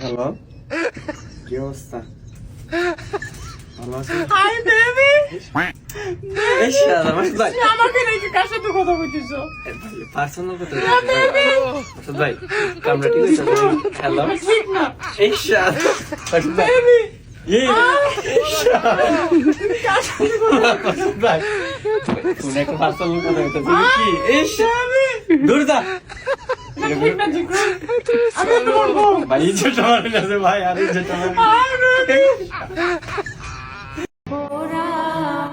Hello, কি অবস্থা? ভালো আছেন? হাই বেবি, এই শালা মাসুদ ভাই, আমাকে রেখে কার সাথে কথা বলতেছো? পার্সোনাল কথা না বেবি, মাসুদ ভাই, কামরা ঠিক আছে? হ্যালো, ঠিক না এই শালা মাসুদ ভাই, বেবি। এই শালা তুমি কার সাথে কথা মাসুদ ভাই, কোন একটা পার্সোনাল কথা হইতাছে কি? এই শালা দূর যা। ঠিক না ঠিক না, আমি বলবো। ভাই ইজ্জত আমার কাছে ভাই, আর ইজ্জত আমার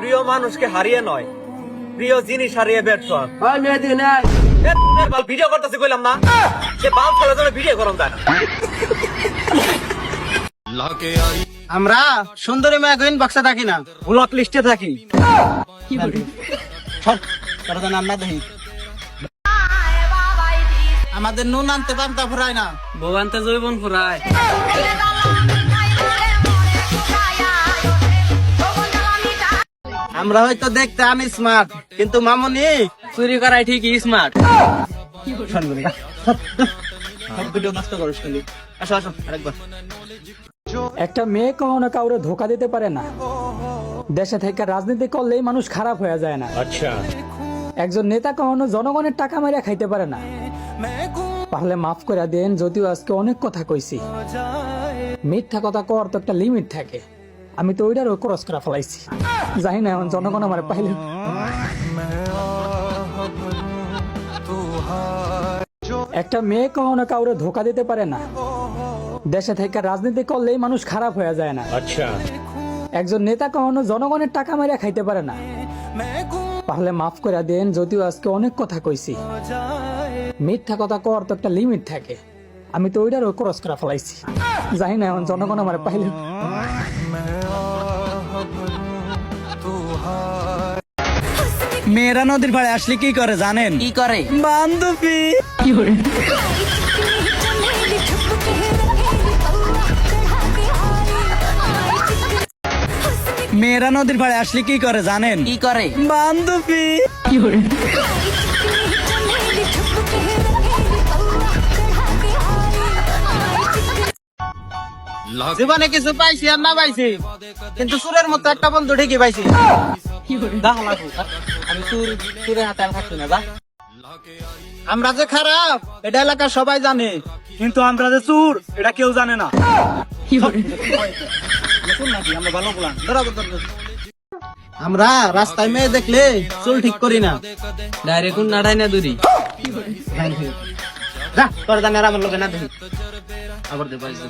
প্রিয় মানুষকে হারিয়ে নয়, প্রিয় জিনিস হারিয়ে ব্যর্থ হয়। ভাই মেয়েদি নাই। এ, তুই বাল ভিডিও করতেছে কইলাম না, সে বাল ফেলে জন্য ভিডিও করম তাই না। আমরা সুন্দরী মেয়ে গুইন বক্সে থাকি না, ব্লক লিস্টে থাকি। নাম না দেখি আমাদের নুন আনতে পান্তা ফুরায় না, বউ আনতে জৈবন ফুরায়। আমরা হয়তো দেখতে আনি স্মার্ট, কিন্তু মামুনি চুরি করাই ঠিক স্মার্ট। ভিডিও নষ্ট করিস খালি। আসো আসো আরেকবার। একটা মেয়ে কখনো কাউরে ধোকা দিতে পারে না। দেশে থেকে রাজনীতি করলেই মানুষ খারাপ হয়ে যায় না। আচ্ছা, একজন নেতা কখনো জনগণের টাকা মারিয়া খাইতে পারে না। পারলে মাফ করে দেন, যদিও আজকে অনেক কথা কইছি। মিথ্যা কথা কর তো একটা লিমিট থাকে, আমি তো ওইটারও ক্রস করা ফেলাইছি। জানি না এখন জনগণ আমার পাইলে। একটা মেয়ে কখনো কাউরে ধোকা দিতে পারে না। দেশে থেকে রাজনীতি করলেই মানুষ খারাপ হয়ে যায় না। আচ্ছা, একজন নেতা কখনো জনগণের টাকা মারিয়া খাইতে পারে না। পারলে মাফ করে দেন, যদিও আজকে অনেক কথা কইছি। মিথ্যা কথা কর তো একটা লিমিট থাকে, আমি তো ওইটারও ক্রস করা ফেলাইছি। জানি না এখন জনগণ আমার পাইলে। মেয়েরা নদীর পাড়ে আসলে কি করে জানেন? কি করে? বান্ধবী। মেয়েরা নদীর পাড়ে আসলে কি করে জানেন? কি করে? বান্ধবী। জীবনে কিছু পাইছি আর না পাইছি, কিন্তু সুরের মতো একটা বন্ধু ঠিকই পাইছি। আমি সুরের হাতে আর থাকছি না। আমরা যে খারাপ এটা এলাকার সবাই জানে, কিন্তু আমরা যে চুর এটা কেউ জানে না। আমরা রাস্তায় মেয়ে দেখলে চুল ঠিক করি না, ডাইরেক্ট নাড়াই না দূরি। যা তোর জানে আর আমার লোকে না দেখি আবার দে পাইছি।